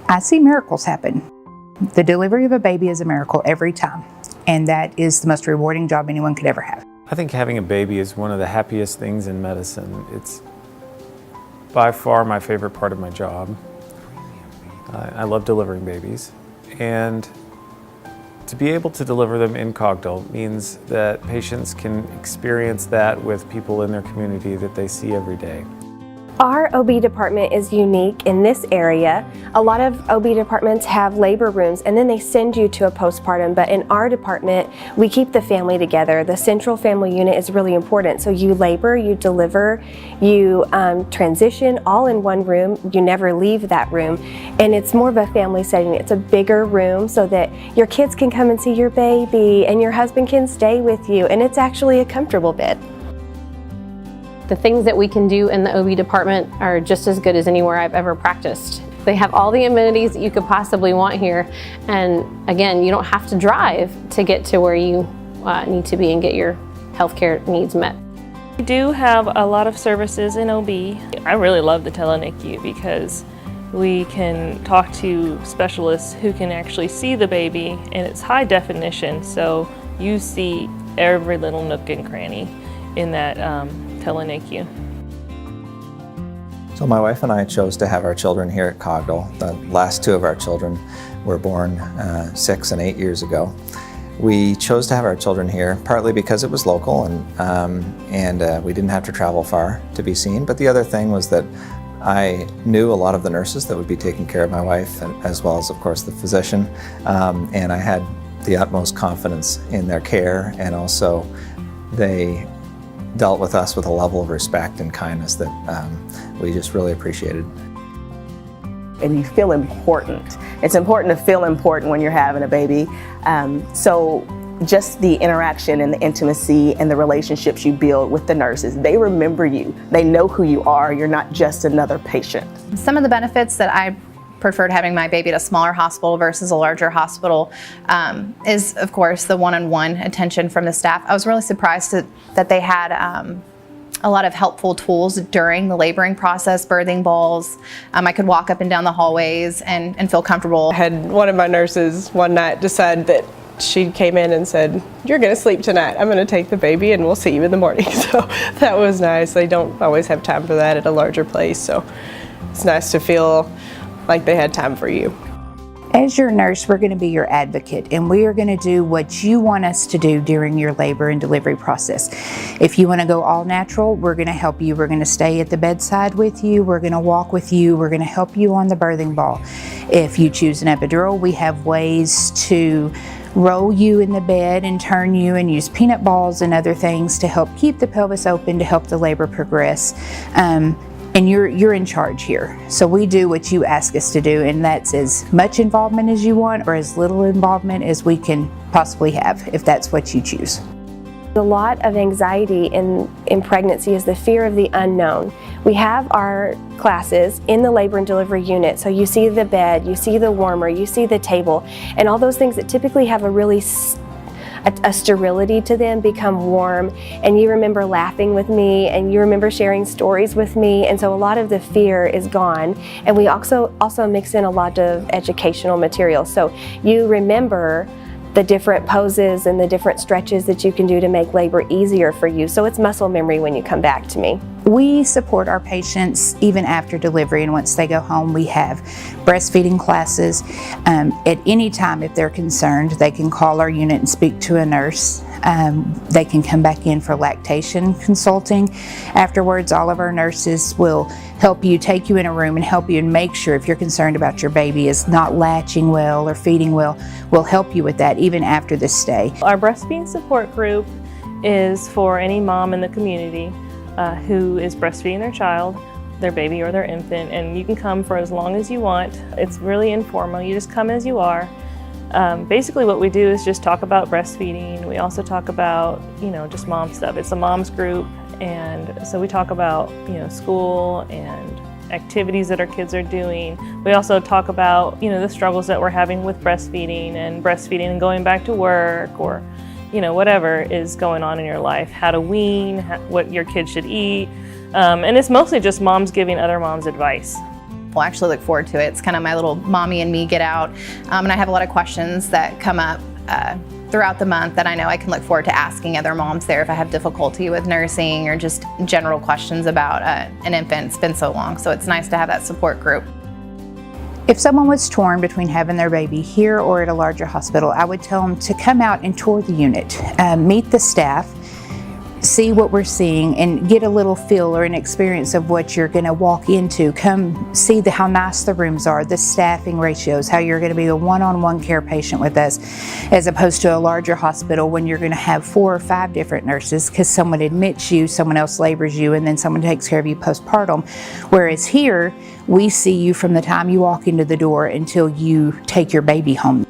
I see miracles happen. The delivery of a baby is a miracle every time, and that is the most rewarding job anyone could ever have. I think having a baby is one of the happiest things in medicine. It's by far my favorite part of my job. I love delivering babies, and to be able to deliver them in Cogdell means that patients can experience that with people in their community that they see every day. Our OB department is unique in this area. A lot of OB departments have labor rooms and then they send you to a postpartum, but in our department, we keep the family together. The central family unit is really important. So you labor, you deliver, you transition all in one room. You never leave that room. And it's more of a family setting. It's a bigger room so that your kids can come and see your baby and your husband can stay with you. And it's actually a comfortable bed. The things that we can do in the OB department are just as good as anywhere I've ever practiced. They have all the amenities that you could possibly want here. And again, you don't have to drive to get to where you need to be and get your healthcare needs met. We do have a lot of services in OB. I really love the tele-NICU because we can talk to specialists who can actually see the baby, and it's high definition, so you see every little nook and cranny in that tele-NICU. So my wife and I chose to have our children here at Cogdell. The last two of our children were born 6 and 8 years ago. We chose to have our children here partly because it was local and we didn't have to travel far to be seen. But the other thing was that I knew a lot of the nurses that would be taking care of my wife, as well as, of course, the physician. And I had the utmost confidence in their care, and also they dealt with us with a level of respect and kindness that we just really appreciated. And you feel important. It's important to feel important when you're having a baby. So just the interaction and the intimacy and the relationships you build with the nurses, they remember you. They know who you are. You're not just another patient. Some of the benefits that I preferred having my baby at a smaller hospital versus a larger hospital is, of course, the one-on-one attention from the staff. I was really surprised that they had a lot of helpful tools during the laboring process, birthing balls. I could walk up and down the hallways and feel comfortable. I had one of my nurses one night decide that she came in and said, "You're going to sleep tonight. I'm going to take the baby and we'll see you in the morning." So that was nice. They don't always have time for that at a larger place, so it's nice to feel like they had time for you. As your nurse, we're going to be your advocate, and we are going to do what you want us to do during your labor and delivery process. If you want to go all natural, we're going to help you. We're going to stay at the bedside with you. We're going to walk with you. We're going to help you on the birthing ball. If you choose an epidural, we have ways to roll you in the bed and turn you and use peanut balls and other things to help keep the pelvis open to help the labor progress. And you're in charge here. So we do what you ask us to do, and that's as much involvement as you want or as little involvement as we can possibly have, if that's what you choose. A lot of anxiety in pregnancy is the fear of the unknown. We have our classes in the labor and delivery unit, so you see the bed, you see the warmer, you see the table, and all those things that typically have a sterility to them become warm, and you remember laughing with me and you remember sharing stories with me, and so a lot of the fear is gone. And we also mix in a lot of educational material, so you remember the different poses and the different stretches that you can do to make labor easier for you. So it's muscle memory when you come back to me. We support our patients even after delivery, and once they go home, we have breastfeeding classes. At any time, if they're concerned, they can call our unit and speak to a nurse. They can come back in for lactation consulting. Afterwards, all of our nurses will help you, take you in a room and help you and make sure if you're concerned about your baby is not latching well or feeding well, we'll help you with that even after the stay. Our breastfeeding support group is for any mom in the community who is breastfeeding their child, their baby or their infant, and you can come for as long as you want. It's really informal. You just come as you are. Basically what we do is just talk about breastfeeding. We also talk about, just mom stuff. It's a mom's group, and so we talk about, school and activities that our kids are doing. We also talk about, the struggles that we're having with breastfeeding and going back to work, or, whatever is going on in your life, how to wean, what your kids should eat. And it's mostly just moms giving other moms advice. will actually look forward to it. It's kind of my little mommy and me get out. And I have a lot of questions that come up throughout the month that I know I can look forward to asking other moms there if I have difficulty with nursing or just general questions about an infant. It's been so long, so it's nice to have that support group. If someone was torn between having their baby here or at a larger hospital, I would tell them to come out and tour the unit, meet the staff, see what we're seeing, and get a little feel or an experience of what you're going to walk into. Come see how nice the rooms are, the staffing ratios, how you're going to be a one-on-one care patient with us, as opposed to a larger hospital when you're going to have 4 or 5 different nurses because someone admits you, someone else labors you, and then someone takes care of you postpartum. Whereas here, we see you from the time you walk into the door until you take your baby home.